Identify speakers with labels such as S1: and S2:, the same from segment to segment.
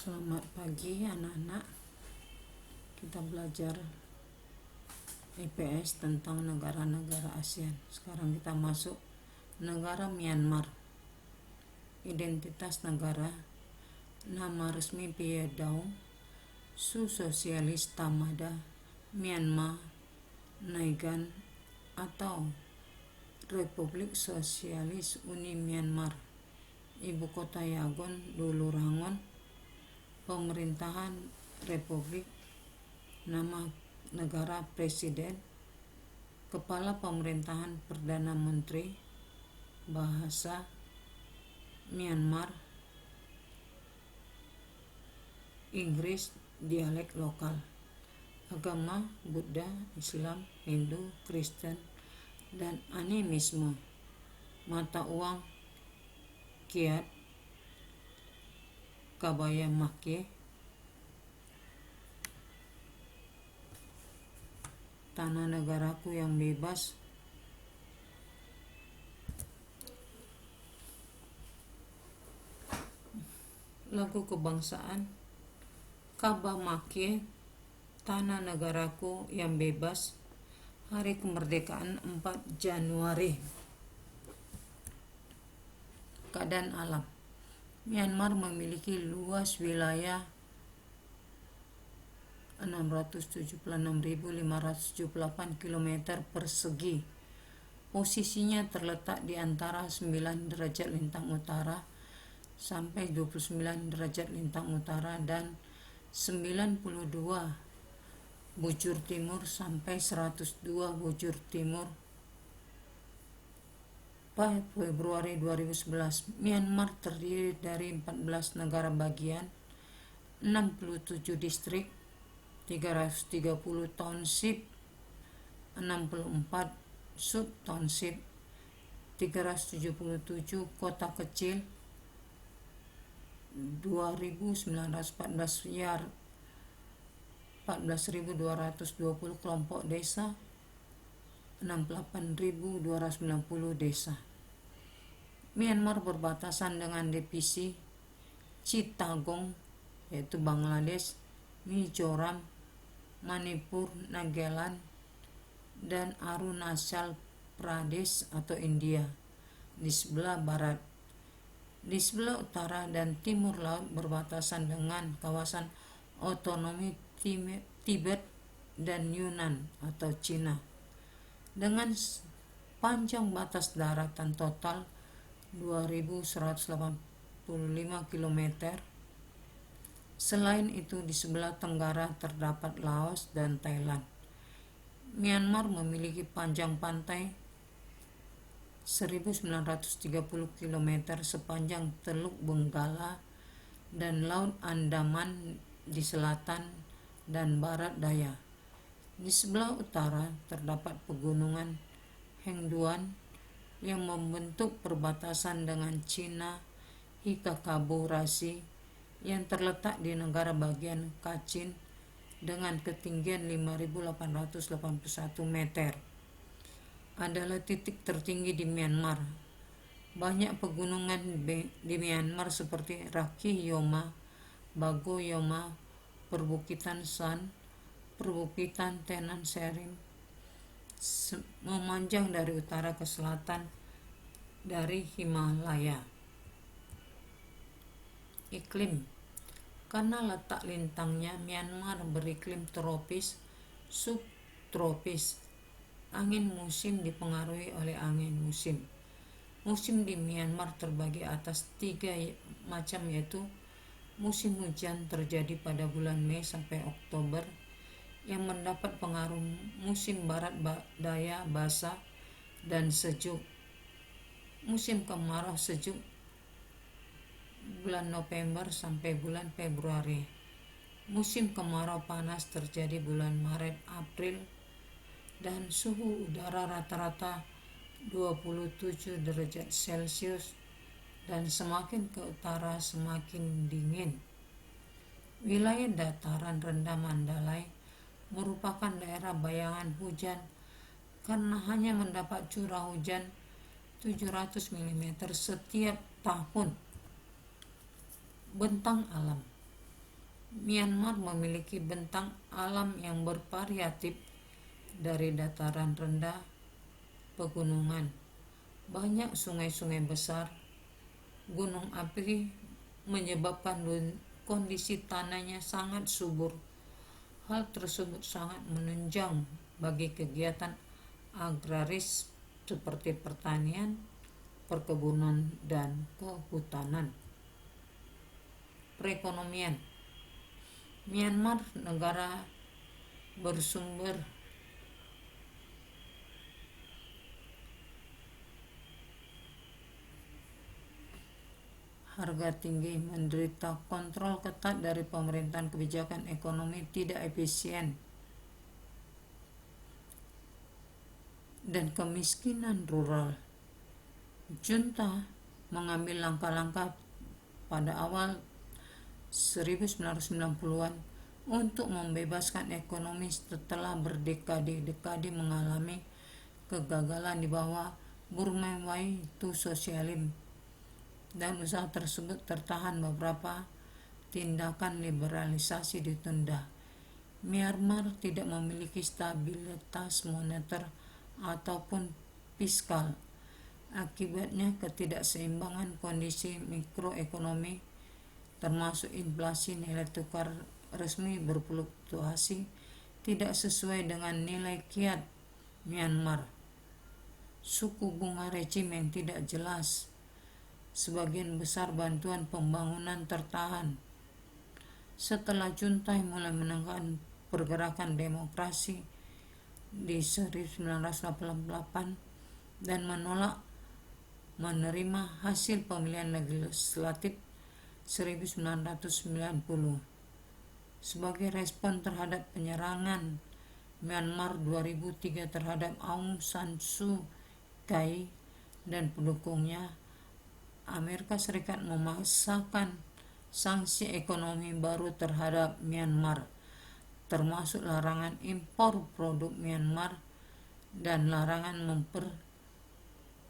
S1: Selamat pagi anak-anak. Kita belajar IPS tentang negara-negara ASEAN. Sekarang kita masuk negara Myanmar. Identitas negara: nama resmi Phe Daum, Su Sosialis Tamada, Myanmar, Naigan atau Republik Sosialis Uni Myanmar. Ibu kota Yangon, Dulu Rangon. Pemerintahan Republik. Nama negara presiden. Kepala pemerintahan Perdana Menteri. Bahasa Myanmar Inggris, dialek lokal. Agama Buddha, Islam, Hindu, Kristen, dan animisme. Mata uang kyat, kabaya makie. Tanah negaraku yang bebas. Lagu kebangsaan Kaba Makie, tanah negaraku yang bebas. Hari kemerdekaan 4 Januari. Keadaan alam. Myanmar memiliki luas wilayah 676.578 km persegi. Posisinya terletak di antara 9 derajat lintang utara sampai 29 derajat lintang utara dan 92 bujur timur sampai 102 bujur timur. Pada Februari 2011, Myanmar terdiri dari 14 negara bagian, 67 distrik, 330 township, 64 sub-township, 377 kota kecil, 2.914 yard, 14.220 kelompok desa, 68.290 desa. Myanmar berbatasan dengan divisi Chittagong, yaitu Bangladesh, Mizoram, Manipur, Nagaland, dan Arunachal Pradesh atau India di sebelah barat. Di sebelah utara dan timur laut berbatasan dengan kawasan otonomi Tibet dan Yunnan atau Cina, dengan panjang batas daratan total 2.185 km. Selain itu, di sebelah tenggara terdapat Laos dan Thailand. Myanmar memiliki panjang pantai 1.930 km sepanjang Teluk Benggala dan Laut Andaman di selatan dan barat daya. Di sebelah utara terdapat pegunungan Hengduan yang membentuk perbatasan dengan Cina hingga Kabo Rasi yang terletak di negara bagian Kachin dengan ketinggian 5.881 meter. Adalah titik tertinggi di Myanmar. Banyak pegunungan di Myanmar seperti Raki Yoma, Bago Yoma, Perbukitan San, Perbukitan Tenan Serim, memanjang dari utara ke selatan dari Himalaya. Iklim. Karena letak lintangnya, Myanmar beriklim tropis subtropis. Angin musim dipengaruhi oleh angin musim. Musim di Myanmar terbagi atas 3 macam, yaitu musim hujan terjadi pada bulan Mei sampai Oktober yang mendapat pengaruh musim barat daya basah dan sejuk. Musim kemarau sejuk bulan November sampai bulan Februari. Musim kemarau panas terjadi bulan Maret April dan suhu udara rata-rata 27 derajat Celcius dan semakin ke utara semakin dingin. Wilayah dataran rendah Mandalay merupakan daerah bayangan hujan karena hanya mendapat curah hujan 700 mm setiap tahun. Bentang alam. Myanmar memiliki bentang alam yang bervariatif dari dataran rendah, pegunungan, banyak sungai-sungai besar, gunung api menyebabkan kondisi tanahnya sangat subur. Hal tersebut sangat menunjang bagi kegiatan agraris seperti pertanian, perkebunan, dan kehutanan. Perekonomian Myanmar negara bersumber harga tinggi, menderita kontrol ketat dari pemerintahan, kebijakan ekonomi tidak efisien, dan kemiskinan rural. Junta mengambil langkah-langkah pada awal 1990-an untuk membebaskan ekonomi setelah berdekade-dekade mengalami kegagalan di bawah Burmese Way to Socialism, dan usaha tersebut tertahan beberapa tindakan liberalisasi ditunda. Myanmar tidak memiliki stabilitas moneter ataupun fiskal. Akibatnya ketidakseimbangan kondisi mikroekonomi termasuk inflasi, nilai tukar resmi berfluktuasi tidak sesuai dengan nilai kyat Myanmar. Suku bunga rejim yang tidak jelas. Sebagian besar bantuan pembangunan tertahan. Setelah junta mulai menegakkan pergerakan demokrasi di 1988 dan menolak menerima hasil pemilihan legislatif 1990 sebagai respon terhadap penyerangan Myanmar 2003 terhadap Aung San Suu Kyi dan pendukungnya, Amerika Serikat memaksakan sanksi ekonomi baru terhadap Myanmar, termasuk larangan impor produk Myanmar dan larangan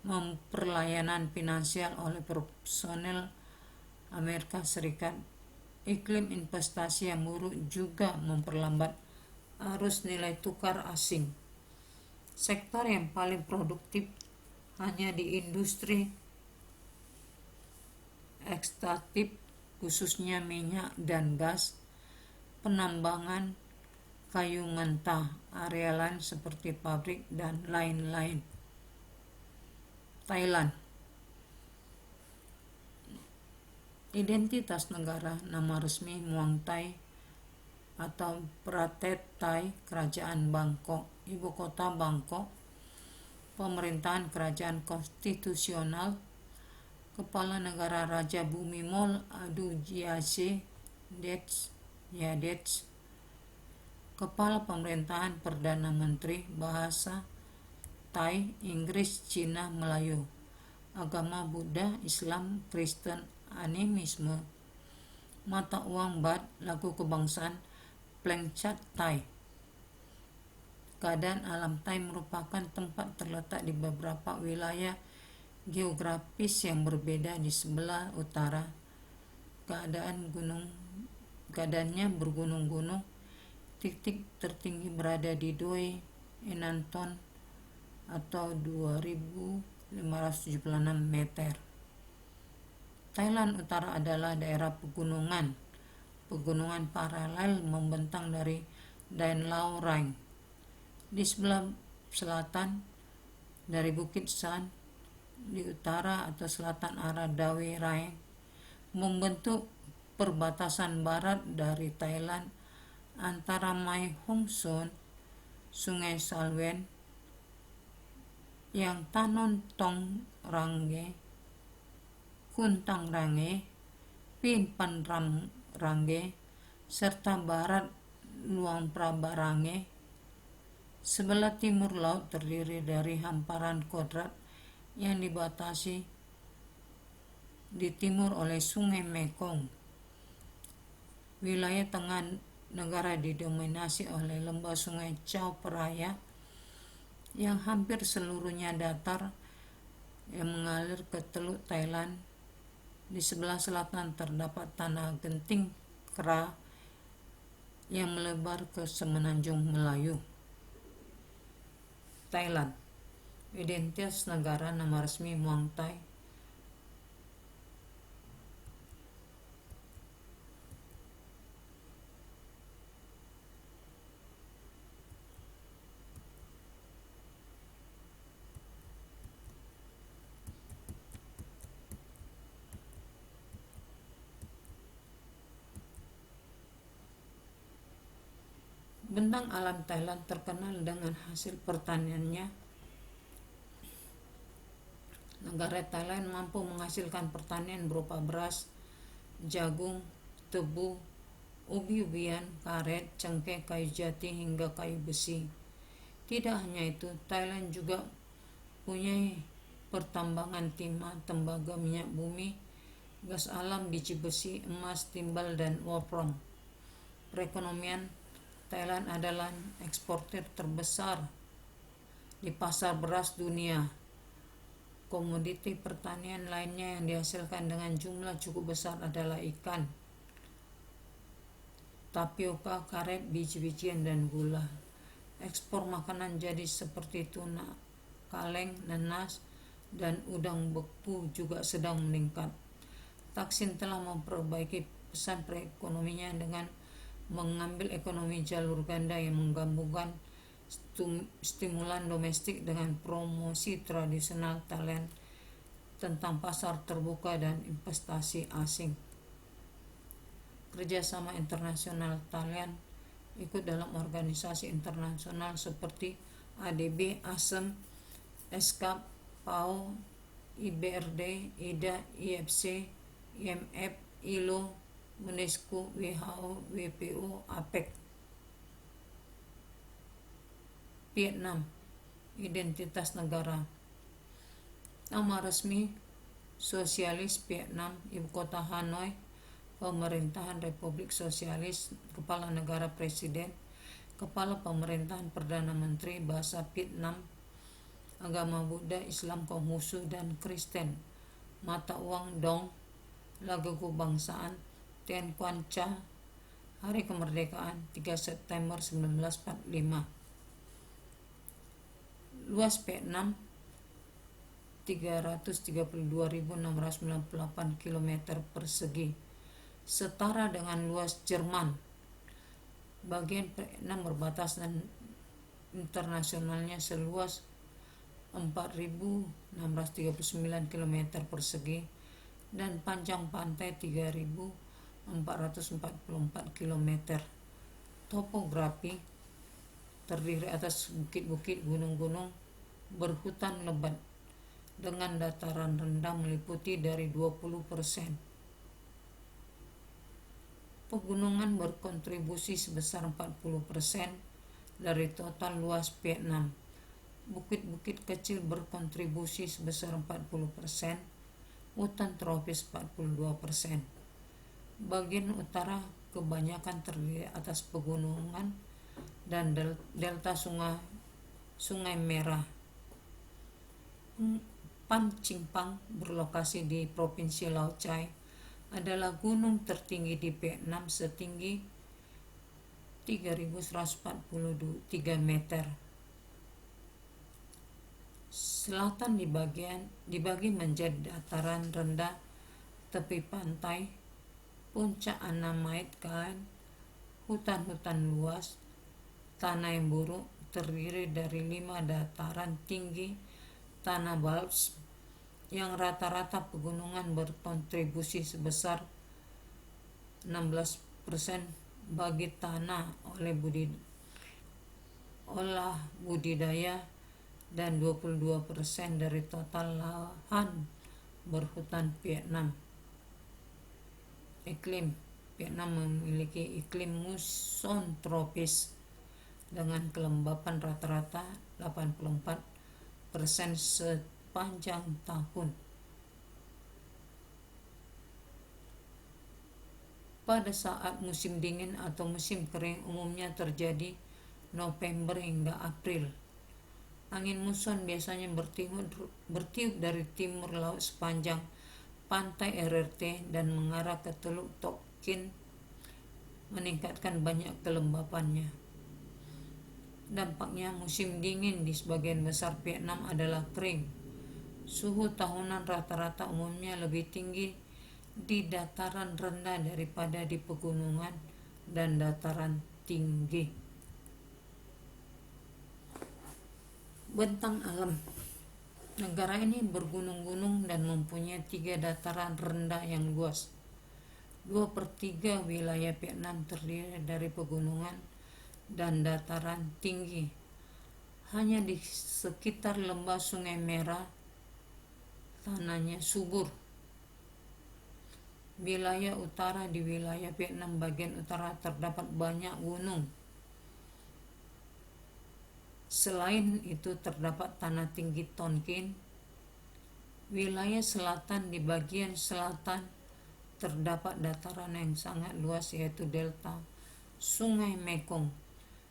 S1: memperlayanan finansial oleh personel Amerika Serikat. Iklim investasi yang buruk juga memperlambat arus nilai tukar asing. Sektor yang paling produktif hanya di industri ekstraktif, khususnya minyak dan gas, penambangan, kayu mentah, area lain seperti pabrik, dan lain-lain. Thailand. Identitas negara, nama resmi Muang Thai atau Pratet Thai, kerajaan Bangkok, ibu kota Bangkok, pemerintahan kerajaan konstitusional, kepala negara Raja Bhumibol Adulyadej Yadej, kepala pemerintahan Perdana Menteri, bahasa Thai, Inggris, Cina, Melayu, agama Buddha, Islam, Kristen, animisme, mata uang baht, lagu kebangsaan Plengchat Thai. Keadaan alam Thai merupakan tempat terletak di beberapa wilayah geografis yang berbeda di sebelah utara. Keadaannya bergunung-gunung. Titik tertinggi berada di Doi Enanton atau 2.576 meter. Thailand Utara adalah daerah pegunungan. Pegunungan paralel membentang dari Dan Lao Rang di sebelah selatan dari Bukit San di utara atau selatan arah Dawei Raeng, membentuk perbatasan barat dari Thailand antara Mae Hong Son, Sungai Salween, yang Tanon Tong Range, Kuntang Range, Pin Pan Ram Range, serta barat Luang Praba Range. Sebelah timur laut terdiri dari hamparan kodrat yang dibatasi di timur oleh Sungai Mekong. Wilayah tengah negara didominasi oleh lembah Sungai Chao Phraya yang hampir seluruhnya datar yang mengalir ke Teluk Thailand. Di sebelah selatan terdapat tanah genting kera yang melebar ke semenanjung Melayu. Thailand. Identitas negara nama resmi Muang Thai. Bentang alam Thailand terkenal dengan hasil pertaniannya. Negara Thailand mampu menghasilkan pertanian berupa beras, jagung, tebu, ubi-ubian, karet, cengkeh, kayu jati, hingga kayu besi. Tidak hanya itu, Thailand juga punya pertambangan timah, tembaga, minyak bumi, gas alam, biji besi, emas, timbal, dan wolfram. Perekonomian Thailand adalah eksportir terbesar di pasar beras dunia. Komoditi pertanian lainnya yang dihasilkan dengan jumlah cukup besar adalah ikan, tapioka, karet, biji-bijian, dan gula. Ekspor makanan jadi seperti tuna, kaleng, nanas, dan udang beku juga sedang meningkat. Thaksin telah memperbaiki pesan perekonomiannya dengan mengambil ekonomi jalur ganda yang menggabungkan stimulan domestik dengan promosi tradisional Thailand tentang pasar terbuka dan investasi asing. Kerjasama internasional Thailand ikut dalam organisasi internasional seperti ADB, ASEM, ESCAP, PAO, IBRD, IDA, IFC, IMF, ILO, UNESCO, WHO, WPO, APEC. Vietnam. Identitas negara. Nama resmi Sosialis Vietnam, ibu kota Hanoi, pemerintahan Republik Sosialis, kepala negara presiden, kepala pemerintahan perdana menteri, bahasa Vietnam, agama Buddha, Islam, Konghucu, dan Kristen, mata uang dong, lagu kebangsaan Tien Quan Cha, hari kemerdekaan 3 September 1945. Luas Vietnam 332.698 km persegi, setara dengan luas Jerman. Bagian Vietnam berbatas dan internasionalnya seluas 4.639 km persegi dan panjang pantai 3.444 km. Topografi terdiri atas bukit-bukit, gunung-gunung, berhutan lebat dengan dataran rendah meliputi dari 20%. Pegunungan berkontribusi sebesar 40% dari total luas Vietnam. Bukit-bukit kecil berkontribusi sebesar 40%, hutan tropis 42%. Bagian utara kebanyakan terdiri atas pegunungan dan delta Sungai Merah. Pan Ching-pang berlokasi di Provinsi Lao Cai, adalah gunung tertinggi di Vietnam setinggi 3.143 meter. Selatan dibagi menjadi dataran rendah, tepi pantai, puncak Annamite Kain, hutan-hutan luas, tanah yang buruk terdiri dari 5 dataran tinggi, tanah balps, yang rata-rata pegunungan berkontribusi sebesar 16% bagi tanah olah budidaya dan 22% dari total lahan berhutan Vietnam. Iklim Vietnam memiliki iklim muson tropis dengan kelembapan rata-rata 84% sepanjang tahun. Pada saat musim dingin atau musim kering umumnya terjadi November hingga April. Angin muson biasanya bertiup dari timur laut sepanjang pantai RRT dan mengarah ke Teluk Tok Kin meningkatkan banyak kelembapannya. Dampaknya, musim dingin di sebagian besar Vietnam adalah kering. Suhu tahunan rata-rata umumnya lebih tinggi di dataran rendah daripada di pegunungan dan dataran tinggi. Bentang alam. Negara ini bergunung-gunung dan mempunyai 3 dataran rendah yang luas. 2/3 wilayah Vietnam terdiri dari pegunungan dan dataran tinggi. Hanya di sekitar lembah Sungai Merah tanahnya subur. Wilayah utara. Di wilayah Vietnam bagian utara terdapat banyak gunung. Selain itu terdapat tanah tinggi Tonkin. Wilayah selatan. Di bagian selatan terdapat dataran yang sangat luas yaitu delta Sungai Mekong.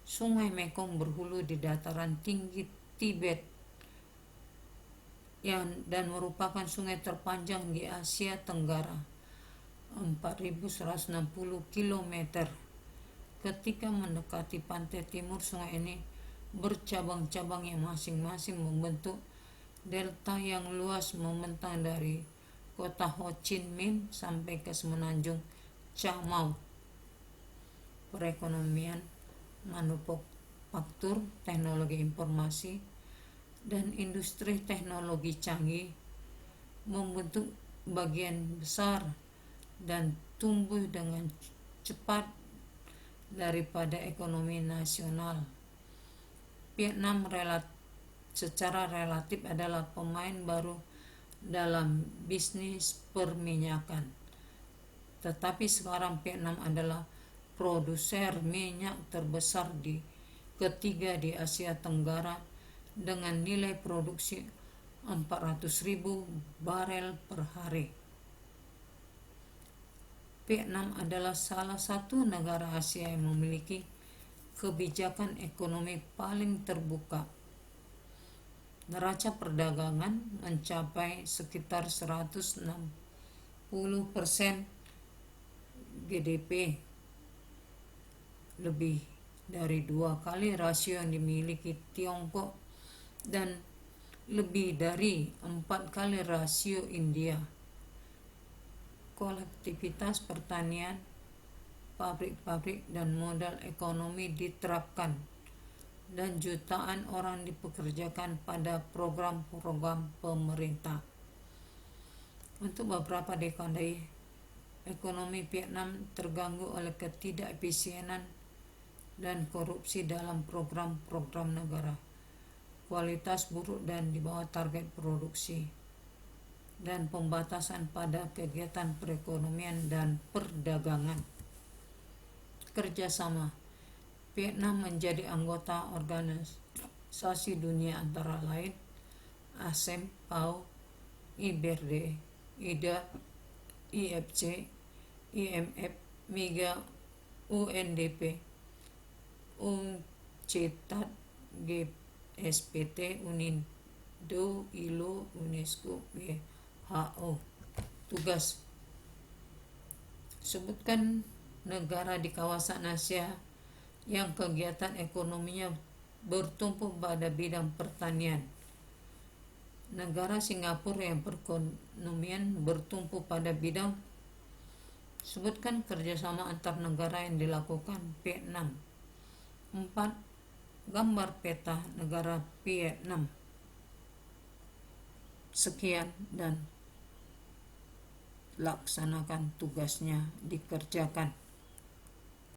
S1: Sungai Mekong berhulu di dataran tinggi Tibet dan merupakan sungai terpanjang di Asia Tenggara, 4.160 km. Ketika mendekati pantai timur, sungai ini bercabang-cabang yang masing-masing membentuk delta yang luas membentang dari kota Ho Chi Minh sampai ke semenanjung Cha Mau. Perekonomian, manufaktur, teknologi informasi, dan industri teknologi canggih membentuk bagian besar dan tumbuh dengan cepat daripada ekonomi nasional. Vietnam secara relatif adalah pemain baru dalam bisnis perminyakan. Tetapi sekarang Vietnam adalah produser minyak terbesar ketiga di Asia Tenggara dengan nilai produksi 400.000 barel per hari. Vietnam adalah salah satu negara Asia yang memiliki kebijakan ekonomi paling terbuka. Neraca perdagangan mencapai sekitar 160% GDP, lebih dari 2 kali rasio yang dimiliki Tiongkok dan lebih dari 4 kali rasio India. Kolektivitas pertanian, pabrik-pabrik, dan modal ekonomi diterapkan, dan jutaan orang dipekerjakan pada program-program pemerintah. Untuk beberapa dekade, ekonomi Vietnam terganggu oleh ketidakefisienan dan korupsi dalam program-program negara, kualitas buruk dan di bawah target produksi, dan pembatasan pada kegiatan perekonomian dan perdagangan. Kerjasama. Vietnam menjadi anggota organisasi dunia antara lain ASEM, PAO, IBRD, IDA, IFC, IMF, MIGA, UNDP, UNCTAD, GSPT, UNIDO, ILO, UNESCO, WHO. Tugas. Sebutkan negara di kawasan Asia yang kegiatan ekonominya bertumpu pada bidang pertanian. Negara Singapura yang perekonomian bertumpu pada bidang. Sebutkan kerjasama antar negara yang dilakukan Vietnam. 4. Gambar peta negara Vietnam. Sekian dan laksanakan tugasnya dikerjakan.